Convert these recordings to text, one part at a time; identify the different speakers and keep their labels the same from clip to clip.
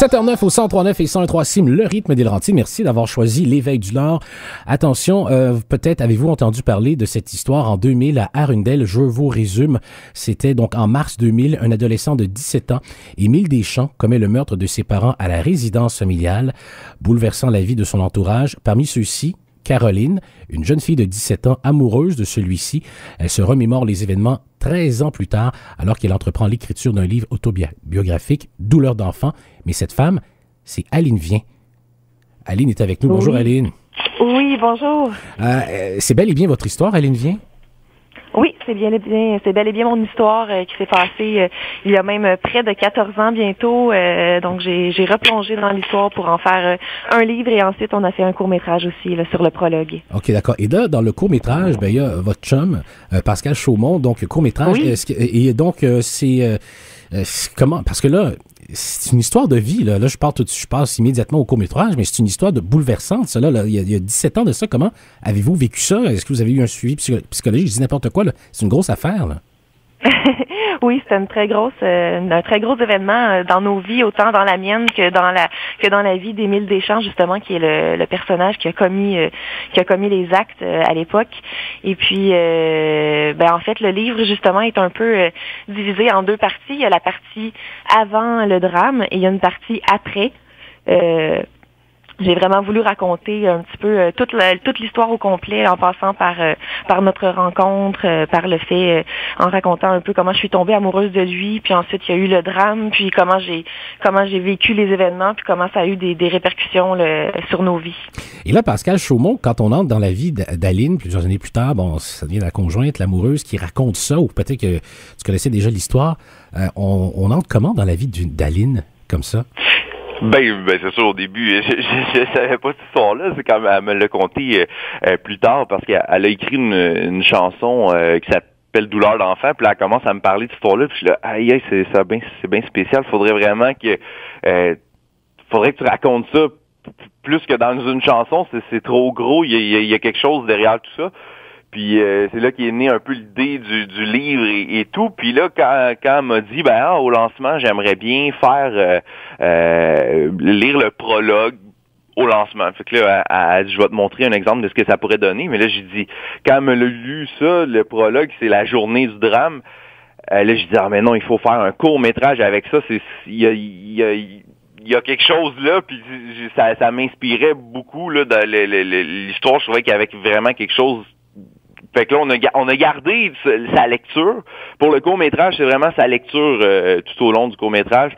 Speaker 1: 7h09 au 103.9 et 101.3 Sim, le rythme des Laurentides. Merci d'avoir choisi l'Éveil du Nord. Attention, peut-être avez-vous entendu parler de cette histoire en 2000 à Arundel. Je vous résume. C'était donc en mars 2000, un adolescent de 17 ans, Émile Deschamps, commet le meurtre de ses parents à la résidence familiale, bouleversant la vie de son entourage. Parmi ceux-ci, Caroline, une jeune fille de 17 ans amoureuse de celui-ci. Elle se remémore les événements 13 ans plus tard, alors qu'elle entreprend l'écriture d'un livre autobiographique, Douleur d'enfant. Mais cette femme, c'est Aline Vien. Aline est avec nous. Bonjour, Aline.
Speaker 2: Oui, bonjour.
Speaker 1: C'est bel et bien votre histoire, Aline Vien?
Speaker 2: Oui, c'est bel et bien mon histoire qui s'est passée il y a même près de 14 ans bientôt. Donc, j'ai replongé dans l'histoire pour en faire un livre et ensuite, on a fait un court-métrage aussi là, sur le prologue.
Speaker 1: OK, d'accord. Et là, dans le court-métrage, il y a votre chum, Pascal Chaumont, donc court-métrage.
Speaker 2: Oui.
Speaker 1: Et donc, c'est comment? Parce que là, c'est une histoire de vie. Là, je passe immédiatement au court-métrage, mais c'est une histoire de bouleversante. Ça, là, il y a 17 ans de ça. Comment avez-vous vécu ça? Est-ce que vous avez eu un suivi psychologique? Je dis n'importe quoi. Là. C'est une grosse affaire. Là.
Speaker 2: Oui, c'était un très gros événement dans nos vies, autant dans la mienne que dans la vie d'Émile Deschamps, justement, qui est le personnage qui a commis les actes à l'époque. Et puis, en fait, le livre justement est un peu divisé en deux parties. Il y a la partie avant le drame et il y a une partie après. J'ai vraiment voulu raconter un petit peu toute l'histoire au complet, en passant par notre rencontre, par le fait, en racontant un peu comment je suis tombée amoureuse de lui, puis ensuite il y a eu le drame, puis comment j'ai vécu les événements, puis comment ça a eu des répercussions sur nos vies. Et
Speaker 1: là, Pascal Chaumont, quand on entre dans la vie d'Aline, plusieurs années plus tard, bon, ça devient la conjointe, l'amoureuse qui raconte ça, ou peut-être que tu connaissais déjà l'histoire, on entre comment dans la vie d'Aline, comme ça?
Speaker 3: Ben c'est sûr, au début, je savais pas cette histoire-là. C'est quand elle me l'a conté plus tard parce qu'elle a écrit une chanson qui s'appelle Douleur d'enfant, puis là, elle commence à me parler de cette histoire-là, puis je suis là, aïe, c'est bien spécial. Faudrait vraiment que tu racontes ça plus que dans une chanson. C'est trop gros. Il y a quelque chose derrière tout ça. Puis c'est là qu'est née un peu l'idée du livre et tout. Puis là, quand elle m'a dit, au lancement, j'aimerais bien faire lire le prologue au lancement. Fait que là, elle a dit, je vais te montrer un exemple de ce que ça pourrait donner. Mais là, j'ai dit, quand elle me l'a lu ça, le prologue, c'est la journée du drame. Là, j'ai dit, mais non, il faut faire un court-métrage avec ça. Il y a quelque chose là, puis ça m'inspirait beaucoup là dans l'histoire. Je trouvais qu'il y avait vraiment quelque chose. Fait que là, on a gardé sa lecture. Pour le court-métrage, c'est vraiment sa lecture tout au long du court-métrage.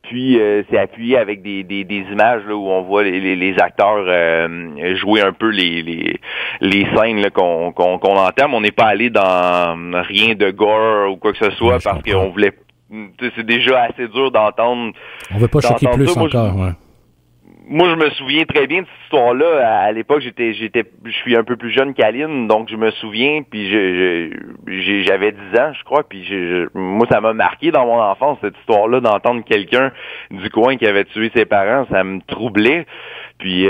Speaker 3: Puis c'est appuyé avec des images là où on voit les acteurs jouer un peu les scènes là qu'on entame. On n'est pas allé dans rien de gore ou quoi que ce soit parce qu'on voulait. C'est déjà assez dur d'entendre.
Speaker 1: On veut pas choquer plus encore.
Speaker 3: Moi, je me souviens très bien de cette histoire-là. À l'époque, je suis un peu plus jeune qu'Aline, donc je me souviens, puis j'avais 10 ans, je crois, puis moi, ça m'a marqué dans mon enfance, cette histoire-là, d'entendre quelqu'un du coin qui avait tué ses parents, ça me troublait. Puis,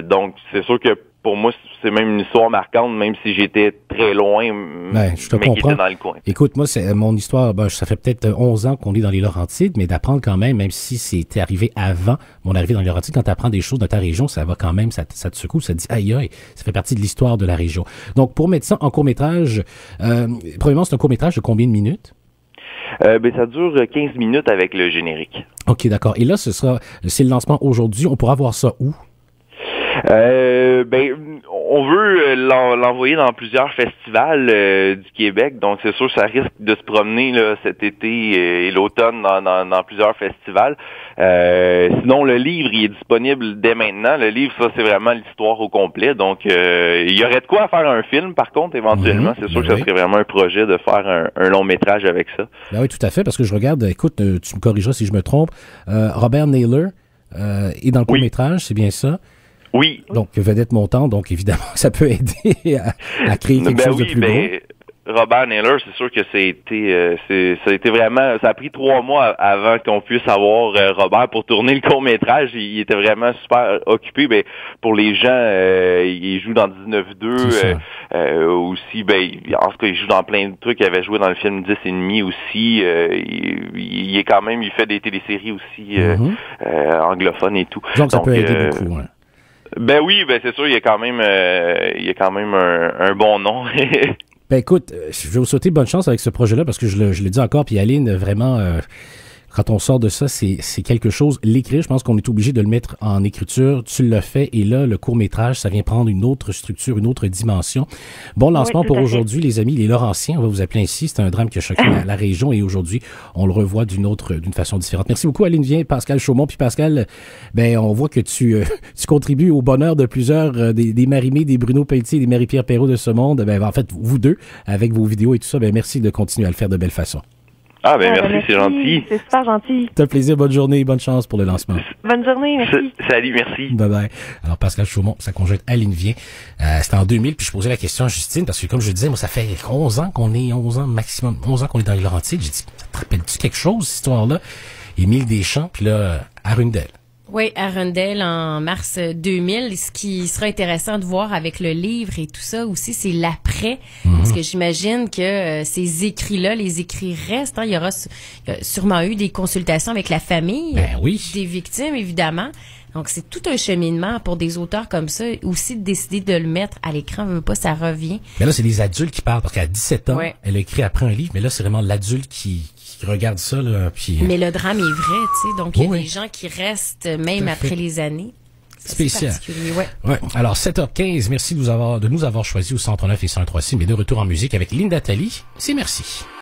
Speaker 3: donc, c'est sûr que pour moi, c'est même une histoire marquante, même si j'étais très loin,
Speaker 1: je te
Speaker 3: mais qui
Speaker 1: comprends.
Speaker 3: était dans le coin.
Speaker 1: Écoute, moi, c'est mon histoire, ça fait peut-être 11 ans qu'on est dans les Laurentides, mais d'apprendre quand même si c'était arrivé avant mon arrivée dans les Laurentides, quand tu apprends des choses de ta région, ça va quand même, ça te secoue, ça te dit, aïe, ça fait partie de l'histoire de la région. Donc, pour mettre ça en court-métrage, premièrement, c'est un court-métrage de combien de minutes?
Speaker 3: Ça dure 15 minutes avec le générique.
Speaker 1: OK, d'accord. Et là, c'est le lancement aujourd'hui. On pourra voir ça où?
Speaker 3: On veut l'envoyer dans plusieurs festivals du Québec, donc c'est sûr ça risque de se promener là, cet été et l'automne dans plusieurs festivals. Sinon, le livre il est disponible dès maintenant. Le livre, ça c'est vraiment l'histoire au complet, donc il y aurait de quoi faire un film par contre éventuellement. C'est sûr que ça serait vraiment un projet de faire un long métrage avec ça.
Speaker 1: Ben oui, tout à fait, parce que je regarde, écoute, tu me corrigeras si je me trompe, Robert Naylor est dans le court-métrage, c'est bien ça?
Speaker 3: Oui.
Speaker 1: Donc, vedette montante, donc évidemment, ça peut aider à créer quelque chose de plus gros.
Speaker 3: Robert Naylor, c'est sûr que ça a été vraiment, ça a pris 3 mois avant qu'on puisse avoir Robert pour tourner le court-métrage. Il était vraiment super occupé. Ben, pour les gens, il joue dans 19-2, aussi, ben, en tout cas, il joue dans plein de trucs. Il avait joué dans le film 10 et demi aussi. Il est quand même, il fait des téléséries aussi, anglophones et tout.
Speaker 1: Donc ça peut aider beaucoup, ouais.
Speaker 3: Ben oui, ben c'est sûr, il y a quand même un bon nom.
Speaker 1: Ben écoute, je vais vous souhaiter bonne chance avec ce projet-là parce que je le dis encore, puis Aline, vraiment, quand on sort de ça, c'est quelque chose. L'écrire, je pense qu'on est obligé de le mettre en écriture. Tu l'as fait et là, le court-métrage, ça vient prendre une autre structure, une autre dimension. Bon lancement pour aujourd'hui, les amis, les Laurentiens, on va vous appeler ainsi. C'est un drame qui a choqué la région et aujourd'hui, on le revoit d'une façon différente. Merci beaucoup, Aline Vien, Pascal Chaumont. Puis Pascal, ben on voit que tu contribues au bonheur de plusieurs des Marie-Mé, des Bruno Pelletier, des Marie-Pierre Perrault de ce monde. Ben en fait, vous deux, avec vos vidéos et tout ça, ben merci de continuer à le faire de belle façon.
Speaker 3: Ah, ben merci, c'est gentil.
Speaker 2: C'est super gentil.
Speaker 1: C'est un plaisir, bonne journée, bonne chance pour le lancement.
Speaker 2: Bonne journée, merci.
Speaker 3: Salut, merci.
Speaker 1: Bye bye. Alors, Pascal Chaumont, sa conjointe Aline Vien, c'était en 2000, puis je posais la question à Justine, parce que comme je disais, moi, ça fait 11 ans qu'on est dans les Laurentides. J'ai dit, te rappelles-tu quelque chose, cette histoire-là? Émile Deschamps, puis là, Arundel.
Speaker 4: Oui, Arundel en mars 2000. Ce qui sera intéressant de voir avec le livre et tout ça aussi, c'est l'après. Parce que j'imagine que ces écrits-là, les écrits restent. Hein, il y a sûrement eu des consultations avec la famille des victimes, évidemment. Donc, c'est tout un cheminement pour des auteurs comme ça. Aussi, de décider de le mettre à l'écran, veut pas, ça revient.
Speaker 1: Mais là, c'est les adultes qui parlent. Parce qu'à 17 ans, elle a écrit après un livre. Mais là, c'est vraiment l'adulte qui regarde ça, là, puis...
Speaker 4: Mais le drame est vrai, tu sais. Donc, il y a des gens qui restent même après les années.
Speaker 1: Spécial.
Speaker 4: Ouais.
Speaker 1: Alors, 7h15, merci de nous avoir choisi au 139 et 103.6, mais de retour en musique avec Linda Talley. C'est merci.